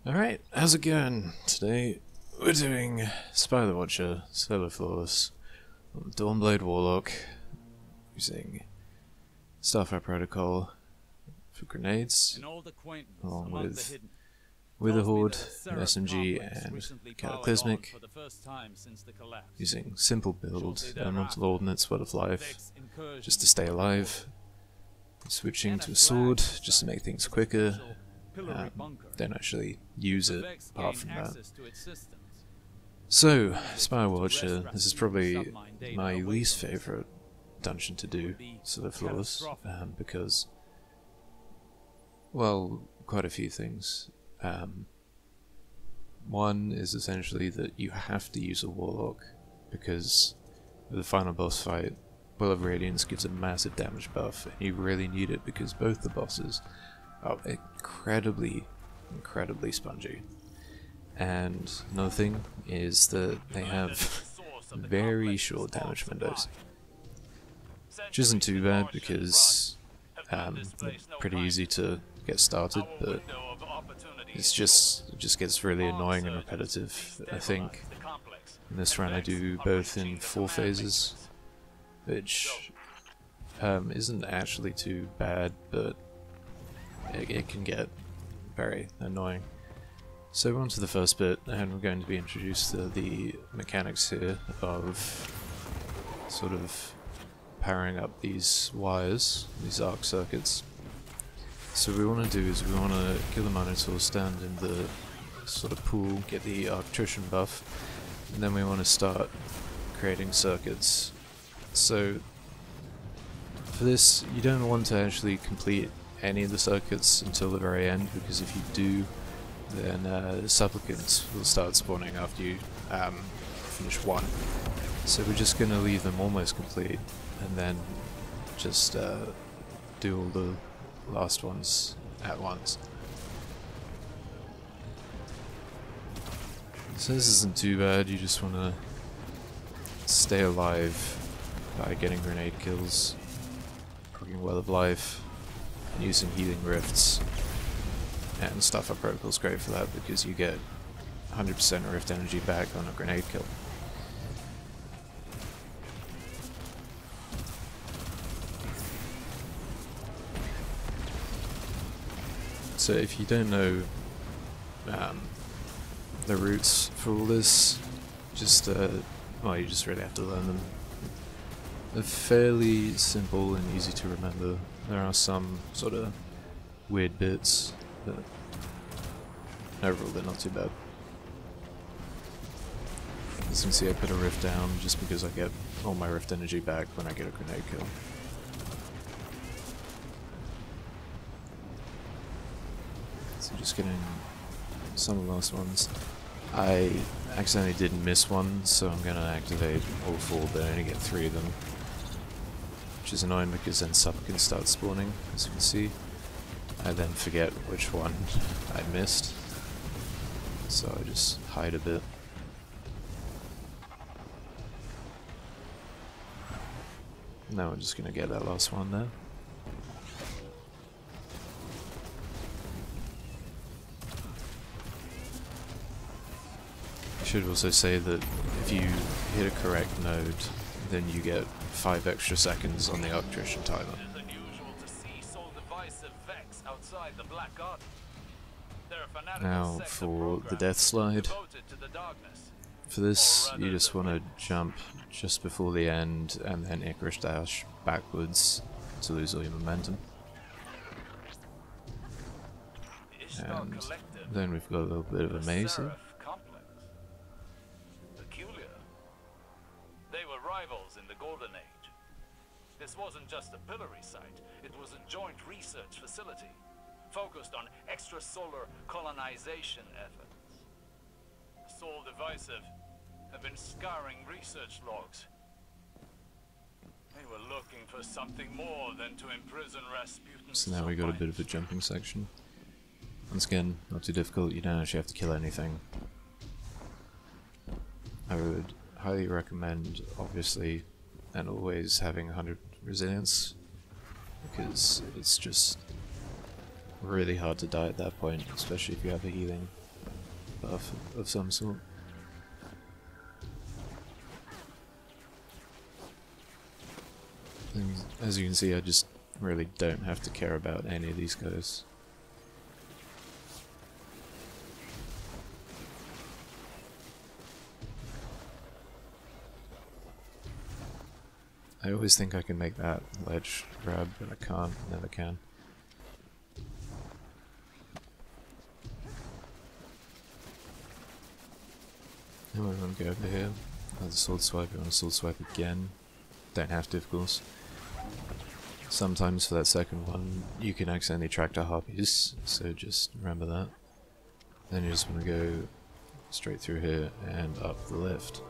Alright, how's it going? Today we're doing Spire the Watcher, solo floors, on Dawnblade Warlock, using Starfire Protocol for grenades, along with Witherhoard, SMG, and Cataclysmic, using simple build, Elemental Ordnance, Word of Life, just to stay alive, switching to a sword, just to make things quicker. Don't actually use it apart from that. So, Spire Watcher, this is probably my least favourite dungeon to do, solo floors, because, well, quite a few things. One is essentially that you have to use a Warlock, because the final boss fight, Will of Radiance gives a massive damage buff, and you really need it because both the bosses are incredibly spongy. And another thing is that they have very short damage windows, which isn't too bad because they're pretty easy to get started, but it just gets really annoying and repetitive. I think in this run I do both in 4 phases, which isn't actually too bad, but it can get very annoying. So we're on to the first bit, and we're going to be introduced to the mechanics here of sort of powering up these wires, these arc circuits. So what we want to do is we want to kill the Minotaur, stand in the sort of pool, get the electrician buff, and then we want to start creating circuits. So for this, you don't want to actually complete any of the circuits until the very end, because if you do, then supplicants will start spawning after you finish one. So we're just going to leave them almost complete, and then just do all the last ones at once. So this isn't too bad, you just want to stay alive by getting grenade kills, proccing Well of Life, using healing rifts, and Starfire Protocol is great for that because you get 100% rift energy back on a grenade kill. So if you don't know the routes for all this, just well, you just really have to learn them. They're fairly simple and easy to remember. There are some sort of weird bits, but overall they're not too bad. As you can see, I put a rift down just because I get all my rift energy back when I get a grenade kill. So just getting some of the last ones. I accidentally did miss one, so I'm going to activate all 4, but I only get 3 of them. Which is annoying because then supplicants start spawning, as you can see. I then forget which one I missed, so I just hide a bit. Now we're just going to get that last one there. I should also say that if you hit a correct node, then you get 5 extra seconds on the electrician timer. Now for the death slide. For this, you just want to jump just before the end and then Icarus dash backwards to lose all your momentum. And then we've got a little bit of a maze here. They were rivals in the Golden Age. This wasn't just a pillory site, it was a joint research facility, focused on extrasolar colonization efforts. Sol Divisive have been scouring research logs. They were looking for something more than to imprison Rasputin's. So now we got a bit of a jumping section. Once again, not too difficult, you don't actually have to kill anything. I would highly recommend, obviously, and always having 100 resilience, because it's just really hard to die at that point, especially if you have a healing buff of some sort. And as you can see, I just really don't have to care about any of these guys. I always think I can make that ledge grab, but I can't, never can. Now we're going to go over here. Another sword swipe, you want to sword swipe again. Don't have to, of course. Sometimes for that second one, you can accidentally track to harpies, so just remember that. Then you just want to go straight through here and up the lift.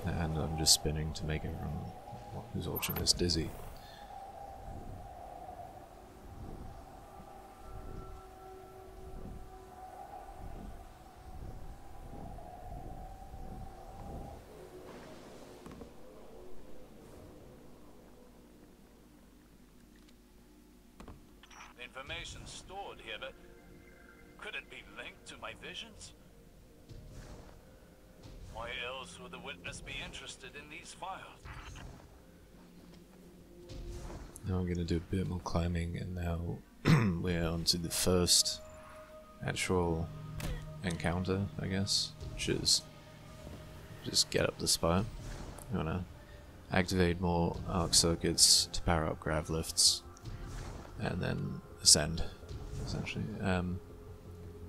And I'm just spinning to make everyone who's watching this dizzy. The information stored here, but could it be linked to my visions? Why else would the witness be interested in these files? Now I'm going to do a bit more climbing, and now we're on to the first actual encounter, I guess, which is just get up the spire. You want to activate more arc circuits to power up grav lifts, and then ascend, essentially.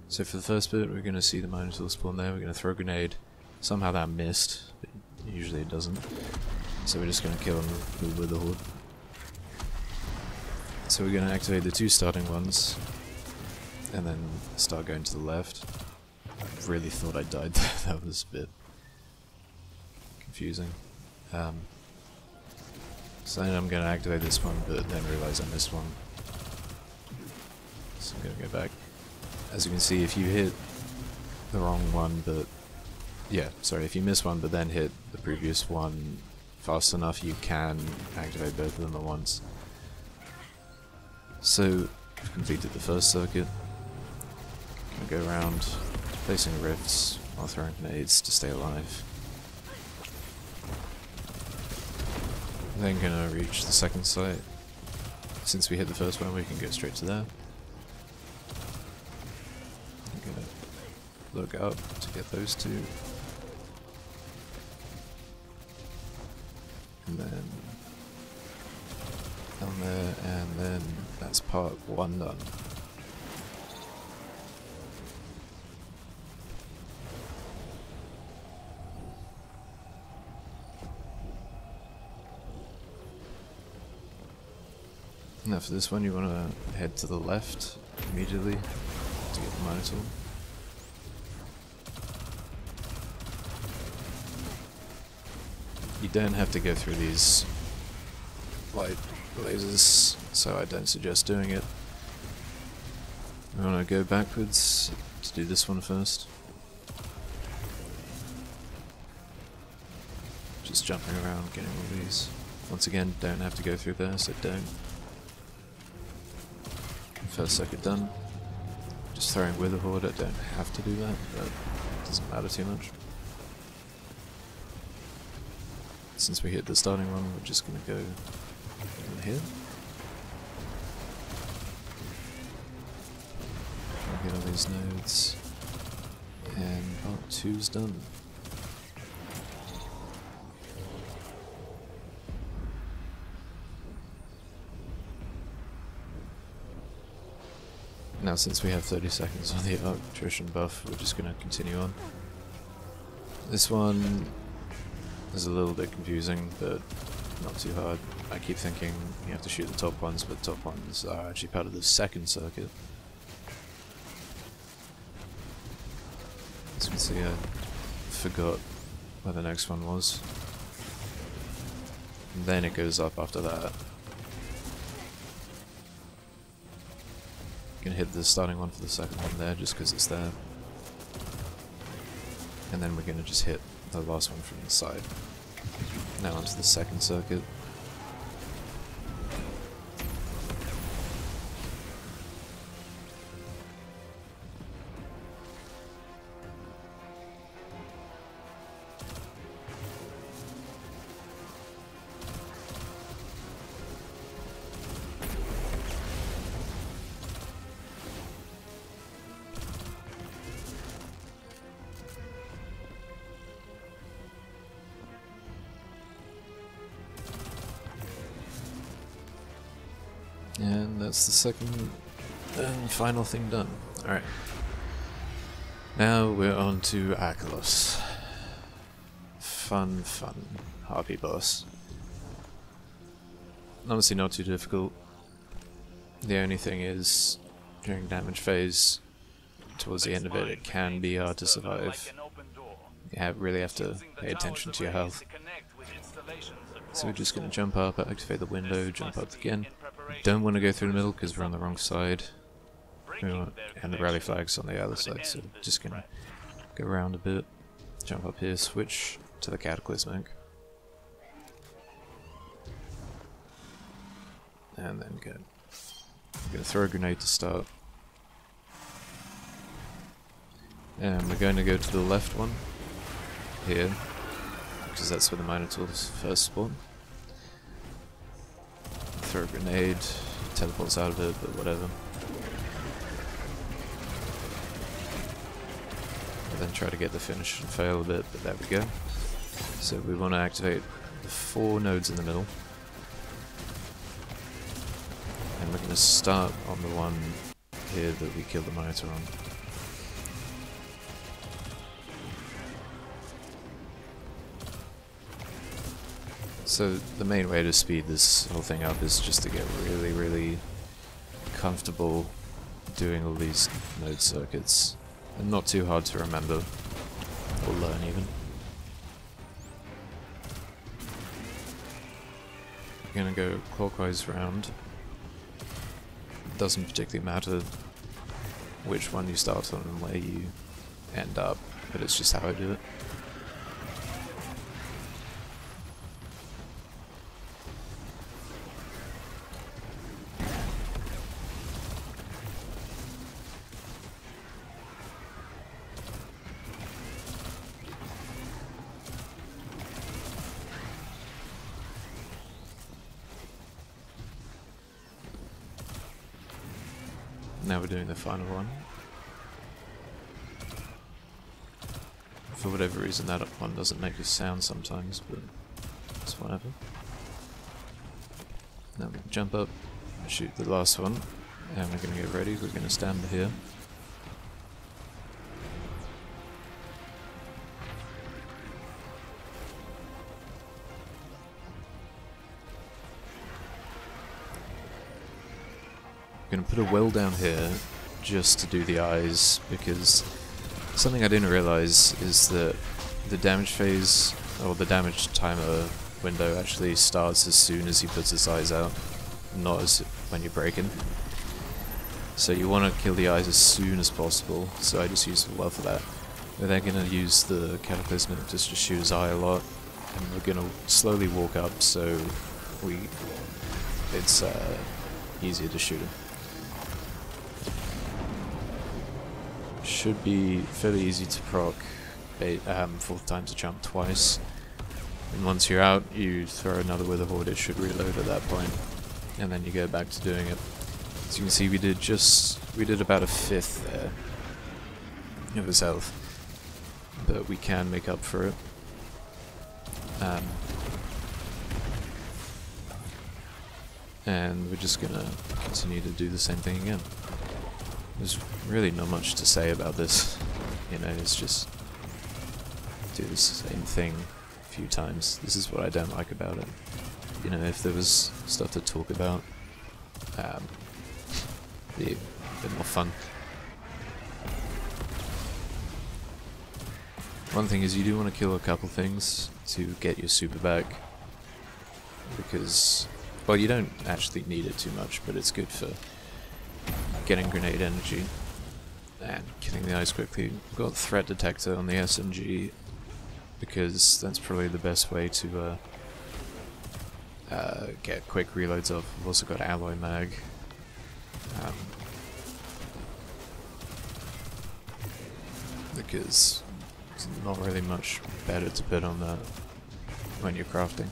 So for the first bit, we're going to see the Minotaur spawn there, we're going to throw a grenade. Somehow that missed, but usually it doesn't. So we're just going to kill him with the horde. So we're going to activate the two starting ones, and then start going to the left. I really thought I died there, that was a bit confusing. So then I'm going to activate this one, but then realise I missed one. So I'm going to go back. As you can see, if you hit the wrong one, but if you miss one but then hit the previous one fast enough, you can activate both of them at once. So, we've completed the first circuit. Gonna go around placing rifts while throwing grenades to stay alive. Then gonna reach the second site. Since we hit the first one, we can go straight to there. I'm gonna look up to get those two. And then down there, and then that's part one done. Now for this one you want to head to the left immediately to get the Minotaur. You don't have to go through these light lasers, so I don't suggest doing it. We want to go backwards to do this one first. Just jumping around, getting all these. Once again, don't have to go through there, so don't. First circuit done. Just throwing with a horde, I don't have to do that, but it doesn't matter too much. Since we hit the starting one, we're just going to go in here. Get all these nodes. And part 2's done. Now since we have 30 seconds on the arc attrition buff, we're just going to continue on. This one is a little bit confusing, but not too hard. I keep thinking you have to shoot the top ones, but top ones are actually part of the second circuit. As you can see, I forgot where the next one was. And then it goes up after that. You can hit the starting one for the second one there, just because it's there. And then we're going to just hit the last one from the side. Now onto the second circuit. that's the second and final thing done. Alright. Now we're on to Akalos. Fun harpy boss. Honestly not too difficult. The only thing is, during damage phase, towards the end of it, it can be hard to survive. You really have to pay attention to your health. So we're just going to jump up, activate the window, jump up again. Don't want to go through the middle because we're on the wrong side. And the rally flag's on the other side, so just going to go around a bit, jump up here, switch to the Cataclysmic. And then go. I'm going to throw a grenade to start. And we're going to go to the left one, here, because that's where the Minotaurs first spawn. Throw a grenade, teleports out of it, but whatever. And then try to get the finish and fail a bit, but there we go. So we want to activate the 4 nodes in the middle. And we're going to start on the one here that we killed the Minotaur on. So the main way to speed this whole thing up is just to get really comfortable doing all these node circuits. And not too hard to remember, or learn even. We're gonna go clockwise round. Doesn't particularly matter which one you start on and where you end up, but it's just how I do it. Now we're doing the final one. For whatever reason that one doesn't make a sound sometimes, but it's whatever. Now we can jump up, shoot the last one, and we're going to get ready. We're going to stand here. I'm going to put a well down here just to do the eyes, because something I didn't realize is that the damage phase, or the damage timer window, actually starts as soon as he puts his eyes out, not as when you break him. So you want to kill the eyes as soon as possible, so I just use the well for that. We're then going to use the Cataclysmic just to shoot his eye a lot, and we're going to slowly walk up so it's easier to shoot him. Should be fairly easy to proc 4 times a jump twice, and once you're out you throw another Witherhoard. It should reload at that point, and then you go back to doing it. As you can see, we did about a fifth there of his health, but we can make up for it. And we're just gonna continue to do the same thing again. There's really not much to say about this, you know, it's just do the same thing a few times. This is what I don't like about it. You know, if there was stuff to talk about, be a bit more fun. One thing is you do want to kill a couple things to get your super back, because, well, you don't actually need it too much, but it's good for getting grenade energy and killing the eyes quickly. We've got threat detector on the SMG because that's probably the best way to get quick reloads off. We've also got alloy mag. Because there's not really much better to put on that when you're crafting.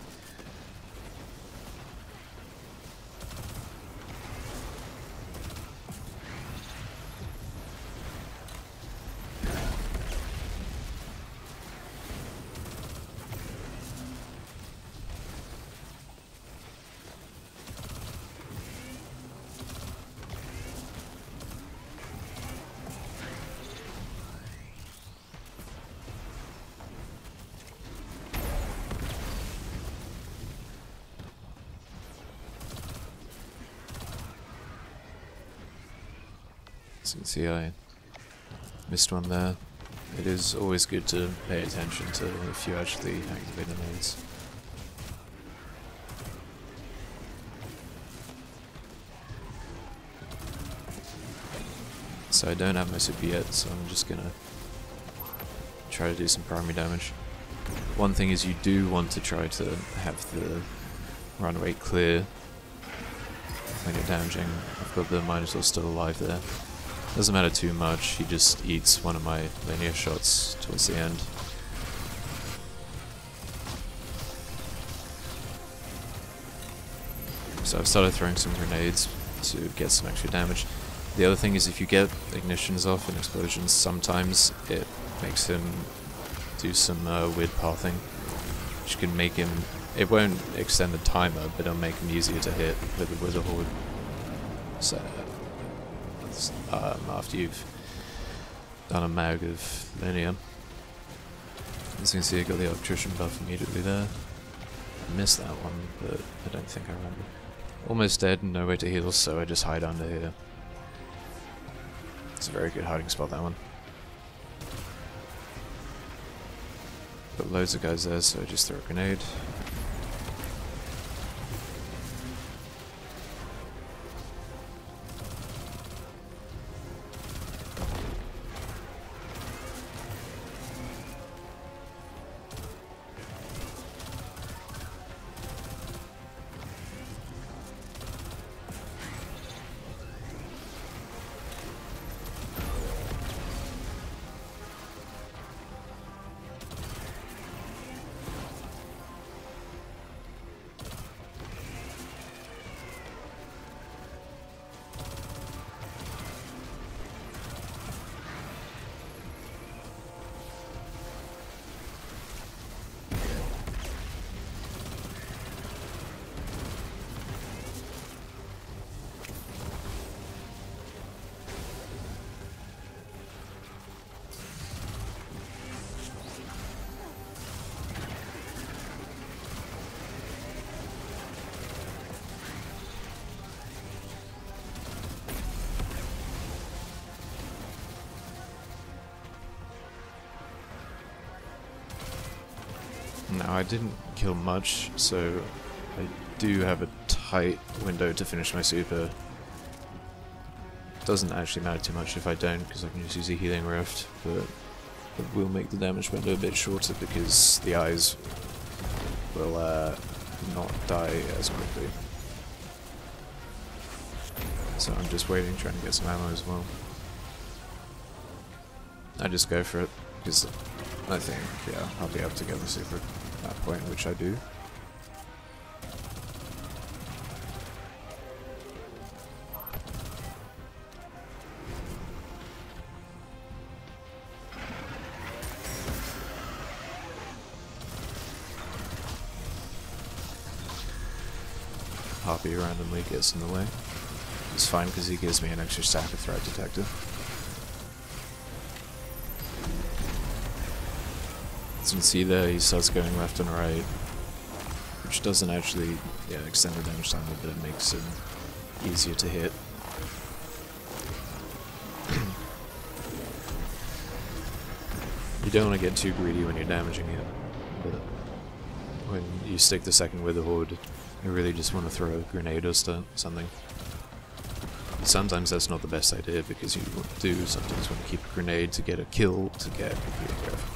As you can see, I missed one there. It is always good to pay attention to if you actually activate the nades. So I don't have my super yet, so I'm just gonna try to do some primary damage. One thing is you do want to try to have the run rate clear when you're damaging. I've got the Minotaur still alive there. Doesn't matter too much, he just eats one of my linear shots towards the end. So I've started throwing some grenades to get some extra damage. The other thing is if you get ignitions off and explosions, sometimes it makes him do some weird pathing, which can make him... It won't extend the timer, but it'll make him easier to hit with the Wither Horde. So, after you've done a mag of linear. As you can see, I got the electrician buff immediately there. I missed that one, but I don't think I remember. Almost dead and no way to heal, so I just hide under here. It's a very good hiding spot, that one. Got loads of guys there, so I just throw a grenade. Now I didn't kill much, so I do have a tight window to finish my super. Doesn't actually matter too much if I don't, because I can just use a healing rift, but it will make the damage window a bit shorter because the eyes will not die as quickly. So I'm just waiting, trying to get some ammo as well. I just go for it, because I think, yeah, I'll be able to get the super at that point, which I do. Harpy randomly gets in the way. It's fine because he gives me an extra stack of threat detector. As you can see there, he starts going left and right, which doesn't actually extend the damage timer, but it makes him easier to hit. You don't want to get too greedy when you're damaging it, but when you stick the second Wither Horde, you really just want to throw a grenade or something. Sometimes that's not the best idea, because you do sometimes want to keep a grenade to get a kill to get a healing rift.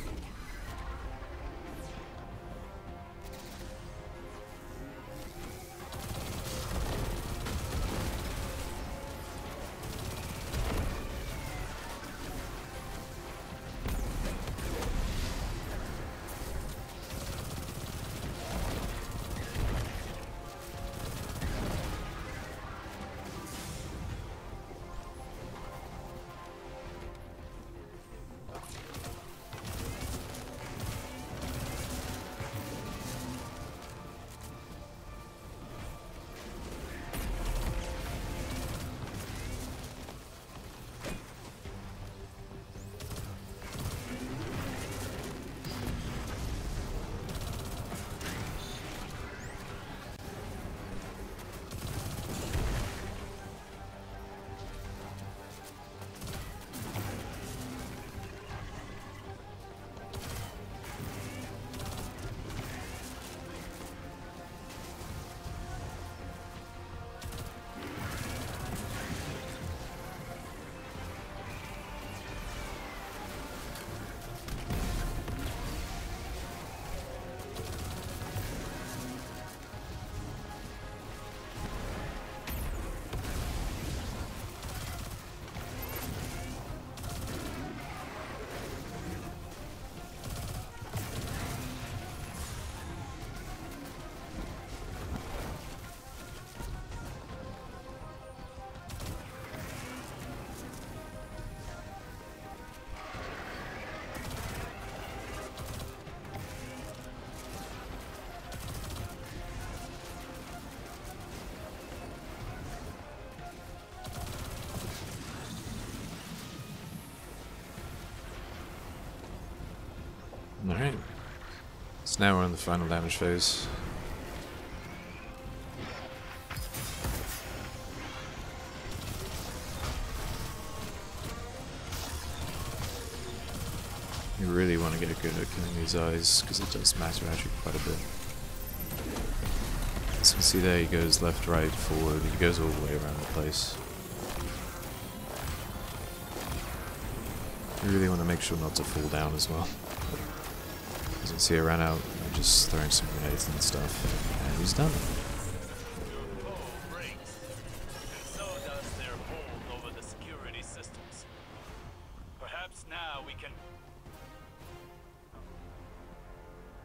Alright. So now we're on the final damage phase. You really want to get good at killing these eyes, because it does matter actually quite a bit. As you can see there, he goes left, right, forward, he goes all the way around the place. You really want to make sure not to fall down as well. As you can see, I ran out, I'm just throwing some grenades and stuff, and he's done. Your foe breaks, and so does their hold over the security systems. Perhaps now we can...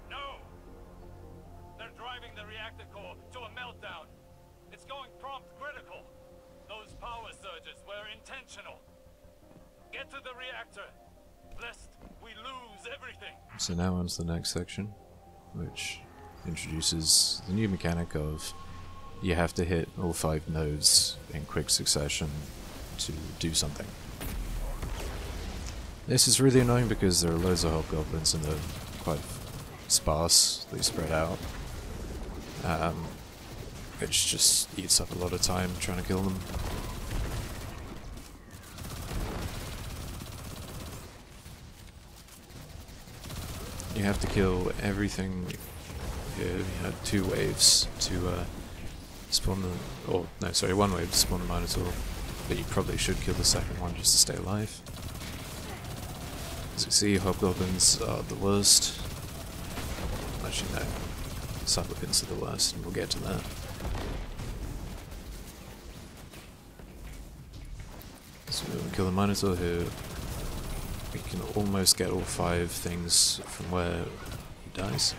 No! They're driving the reactor core to a meltdown. It's going prompt critical. Those power surges were intentional. Get to the reactor, lest we lose everything. So now on to the next section, which introduces the new mechanic of you have to hit all 5 nodes in quick succession to do something. This is really annoying because there are loads of hobgoblins and they're quite sparsely spread out, which just eats up a lot of time trying to kill them. You have to kill everything. You had 2 waves to spawn the... or, no, sorry, 1 wave to spawn the Minotaur. But you probably should kill the second one just to stay alive. As you can see, hobgoblins are the worst. Actually, no. Supplicants are the worst, and we'll get to that. So we'll kill the Minotaur here. We can almost get all 5 things from where he dies.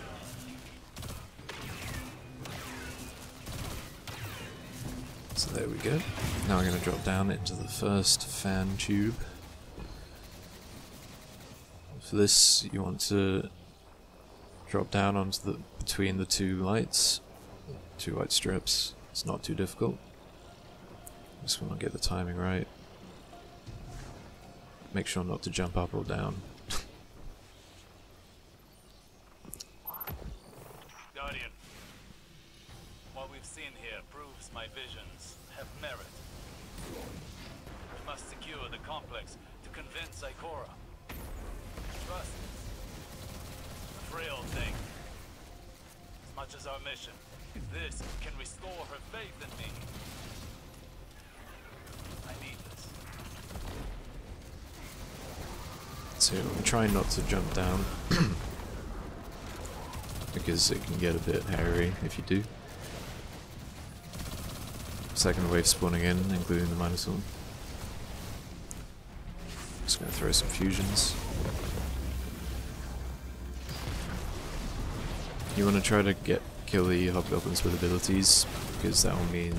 So there we go. Now we're going to drop down into the first fan tube. For this, you want to drop down onto the between the 2 lights, 2 white strips. It's not too difficult. Just want to get the timing right. Make sure not to jump up or down. Guardian, what we've seen here proves my visions have merit. We must secure the complex to convince Ikora. Trust is a frail thing, as much as our mission. If this can restore her faith in me, I need this. So I'm trying not to jump down, because it can get a bit hairy if you do. Second wave spawning in, including the Minotaur. Just gonna throw some fusions. You want to try to kill the hobgoblins with abilities, because that will mean...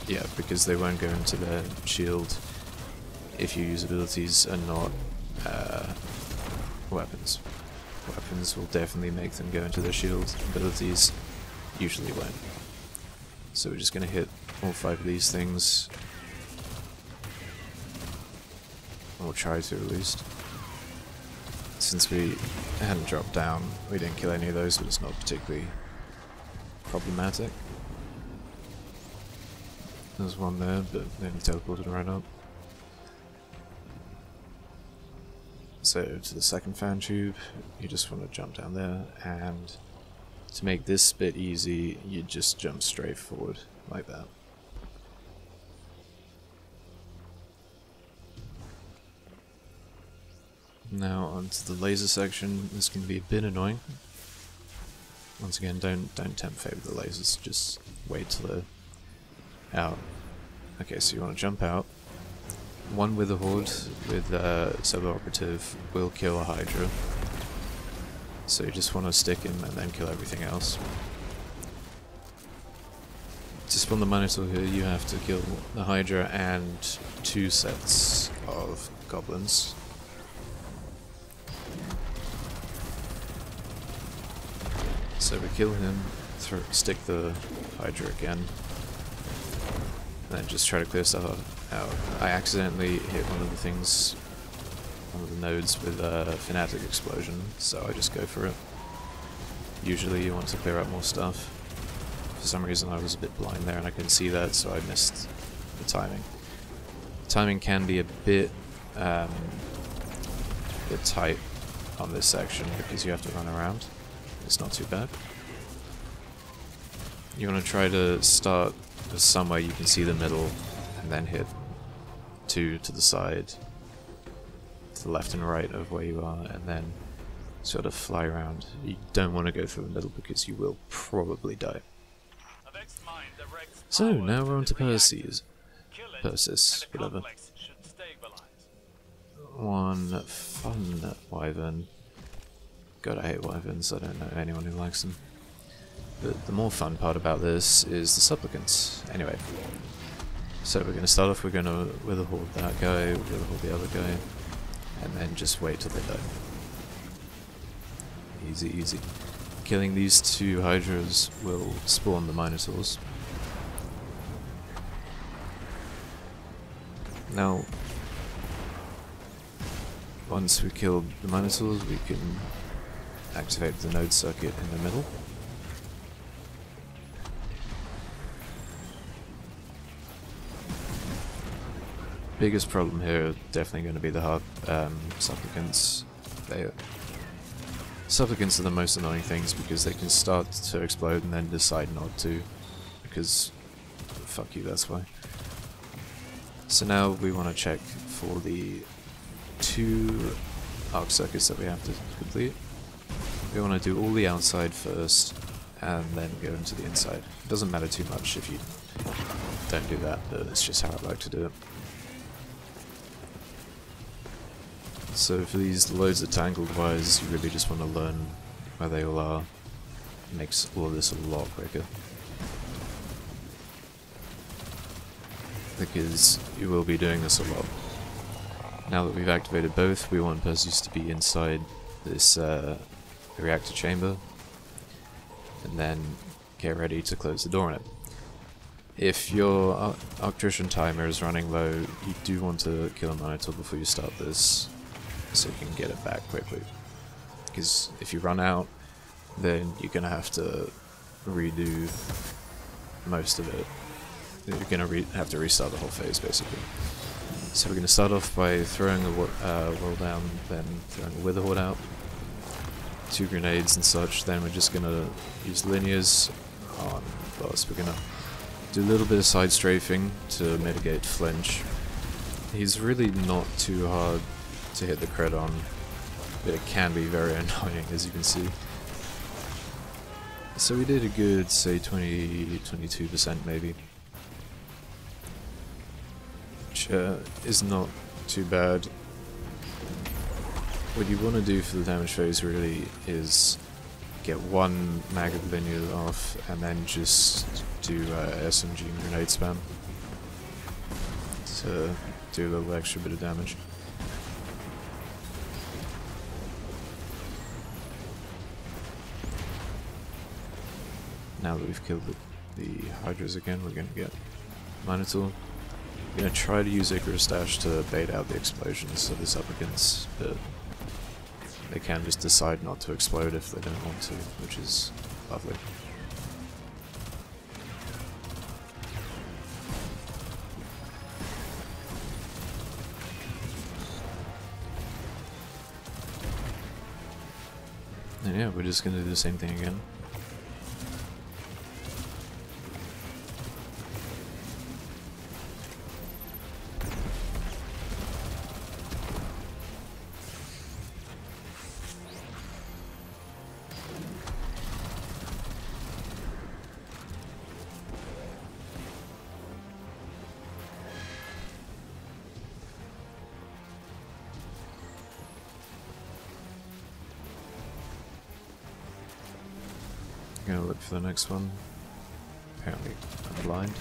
yeah, because they won't go into their shield if you use abilities and not weapons. Weapons will definitely make them go into their shield. Abilities usually won't. So we're just going to hit all 5 of these things. Or try to at least. Since we hadn't dropped down, we didn't kill any of those, but it's not particularly problematic. There's one there, but then he teleported right up. So to the second fan tube, you just want to jump down there, and to make this bit easy, you just jump straight forward, like that. Now onto the laser section. This can be a bit annoying. Once again, don't tempt fate with the lasers, just wait till they're out. Okay, so you want to jump out. One with a horde with solo operative will kill a Hydra. So you just want to stick him and then kill everything else. To spawn the Minotaur here, you have to kill the Hydra and 2 sets of goblins. So we kill him, stick the Hydra again, and then just try to clear stuff out. I accidentally hit one of the things one of the nodes with a Fanatic Explosion, so I just go for it. Usually you want to clear up more stuff. For some reason I was a bit blind there and I couldn't see that, so I missed the timing. The timing can be a bit tight on this section because you have to run around. It's not too bad. You want to try to start somewhere you can see the middle and then hit 2 to the side, to the left and right of where you are, and then sort of fly around. You don't want to go through the middle because you will probably die. So now we're on to Persis, whatever. One fun wyvern. God, I hate wyverns, I don't know anyone who likes them. But the more fun part about this is the supplicants. Anyway, so we're going to start off, we're going to witherhold that guy, witherhold the other guy, and then just wait till they die. Easy, easy. Killing these 2 hydras will spawn the minotaurs. Now, once we kill the minotaurs, we can activate the node circuit in the middle. Biggest problem here definitely going to be the supplicants. Supplicants are the most annoying things because they can start to explode and then decide not to, because fuck you, that's why. So now we want to check for the 2 arc circuits that we have to complete. We want to do all the outside first and then go into the inside. It doesn't matter too much if you don't do that, but it's just how I like to do it. So for these loads of tangled wires, you really just want to learn where they all are. It makes all of this a lot quicker. Because you will be doing this a lot. Now that we've activated both, we want Perseus to be inside this reactor chamber, and then get ready to close the door on it. If your Arctrician timer is running low, you do want to kill a Minotaur before you start this, so you can get it back quickly. Because if you run out, then you're going to have to redo most of it. You're going to have to restart the whole phase, basically. So we're going to start off by throwing a wall down, then throwing a Witherhoard out, 2 grenades and such. Then we're just going to use linears on boss. We're going to do a little bit of side strafing to mitigate flinch. He's really not too hard to hit the crit on, but it can be very annoying, as you can see. So we did a good, say, 22% maybe, which is not too bad. What you want to do for the damage phase really is get 1 mag of linear off and then just do SMG and grenade spam to do a little extra bit of damage. Now that we've killed the Hydras again, we're going to get Minotaur. I'm going to try to use Icarus Dash to bait out the explosions of the supplicants, but they can just decide not to explode if they don't want to, which is lovely. And yeah, we're just going to do the same thing again. I'm gonna look for the next one. Apparently I'm blind.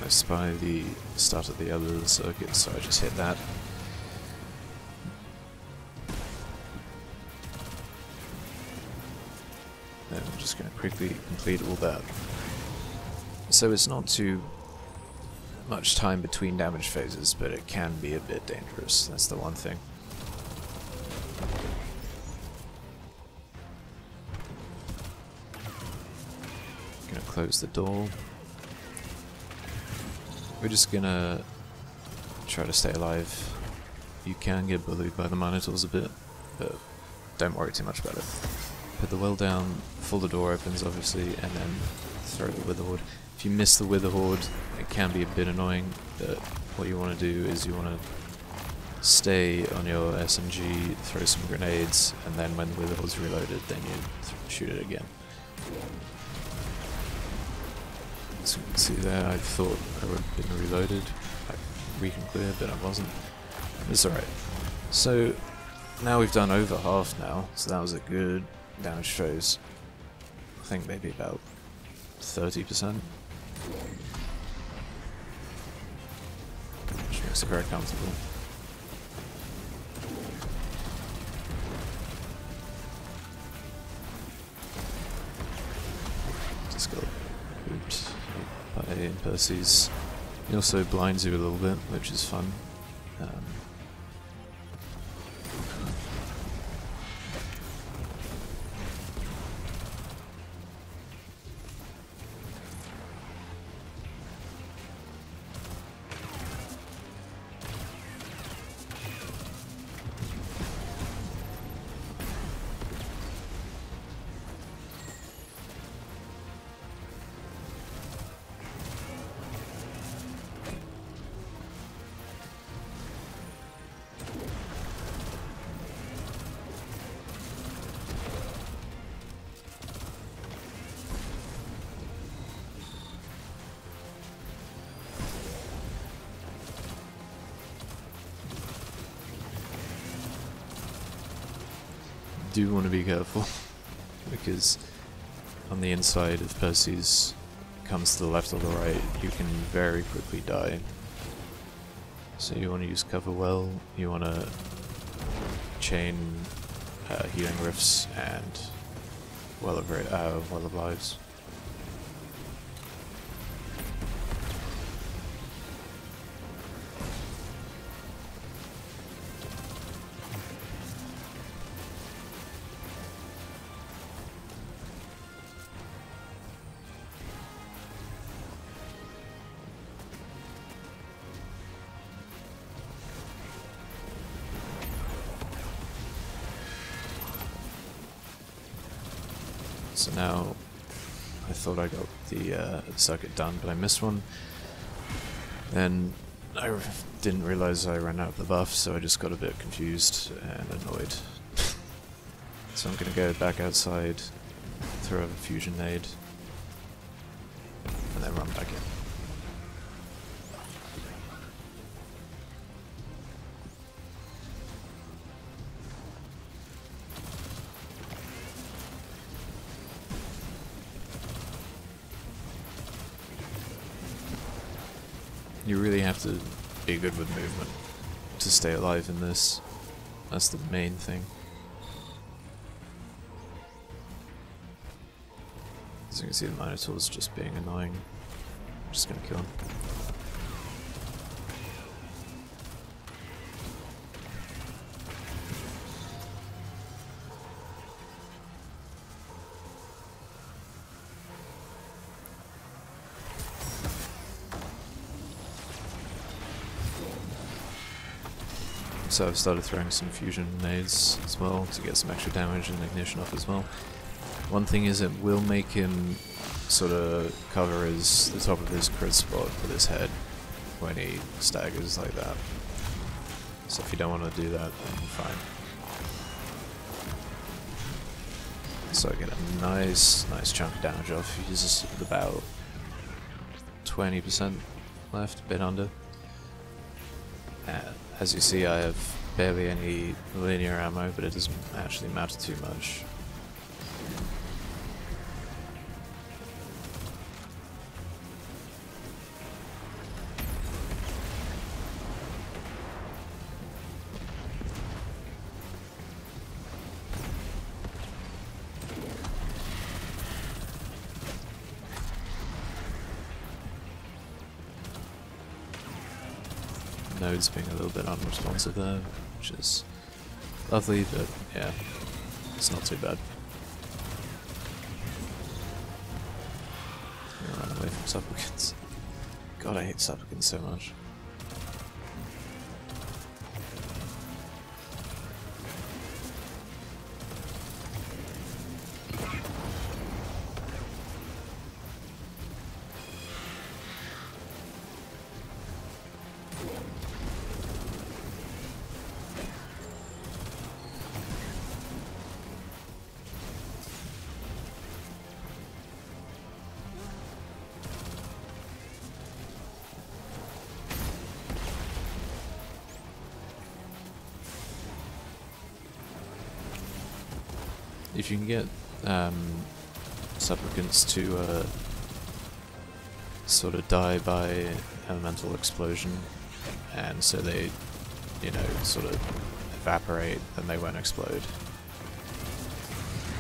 I spy the start of the other circuit, so I just hit that. just going to quickly complete all that. So it's not too much time between damage phases, but it can be a bit dangerous. That's the one thing. Gonna close the door. We're just gonna try to stay alive. You can get bullied by the Minotaurs a bit, but don't worry too much about it. Put the well down, before the door opens obviously, and then throw the Wither Horde. If you miss the Wither Horde, it can be a bit annoying, but what you want to do is you want to stay on your SMG, throw some grenades, and then when the Wither Horde's reloaded, then you shoot it again. So you can see there, I thought I would have been reloaded, like recon clear, but I wasn't. It's alright. So now we've done over half now, so that was a good damage phase. I think maybe about 30%. Which makes it very comfortable. Just got pooped by Percy's. He also blinds you a little bit, which is fun. Do want to be careful because on the inside, if Percy's comes to the left or the right, you can very quickly die. So you want to use cover well, you want to chain healing rifts and well of lives. So now, I thought I got the circuit done, but I missed one. Then I didn't realize I ran out of the buff, so I just got a bit confused and annoyed. So I'm gonna go back outside, throw a fusion nade, and then run back in. You really have to be good with movement to stay alive in this. That's the main thing. As you can see, the Minotaur's just being annoying. I'm just gonna kill him. So I've started throwing some fusion nades as well to get some extra damage and ignition off as well. One thing is it will make him sort of cover the top of his crit spot with his head when he staggers like that. So if you don't want to do that, then fine. So I get a nice chunk of damage off. He uses about 20% left, a bit under. As you see, I have barely any linear ammo, but it doesn't actually matter too much. nodes being a little bit unresponsive there, which is lovely, but yeah, it's not too bad. I'm gonna run away from supplicants. God, I hate supplicants so much. If you can get supplicants to sort of die by elemental explosion, and so they, you know, sort of evaporate, then they won't explode.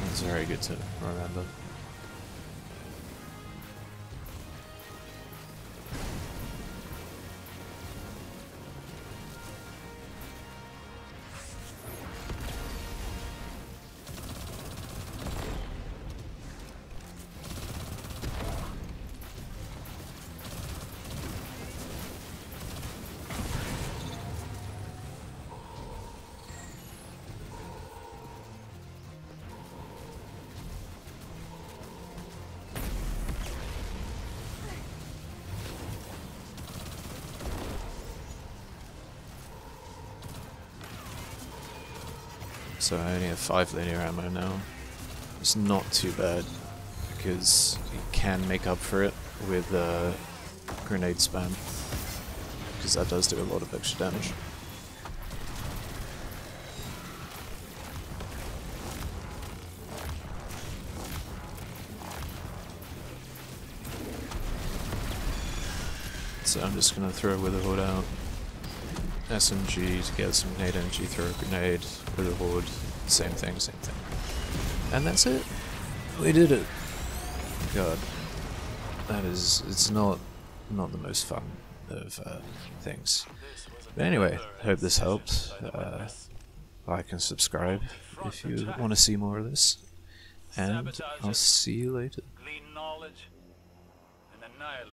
That's very good to remember. So I only have 5 linear ammo now. It's not too bad, because you can make up for it with grenade spam, because that does do a lot of extra damage. So I'm just going to throw Witherhoard out. SMG to get some grenade energy, throw a grenade, Witherhoard, same thing, same thing. And that's it. We did it. God. That is, it's not the most fun of things. But anyway, hope this helped. Like and subscribe if you want to see more of this. And I'll see you later.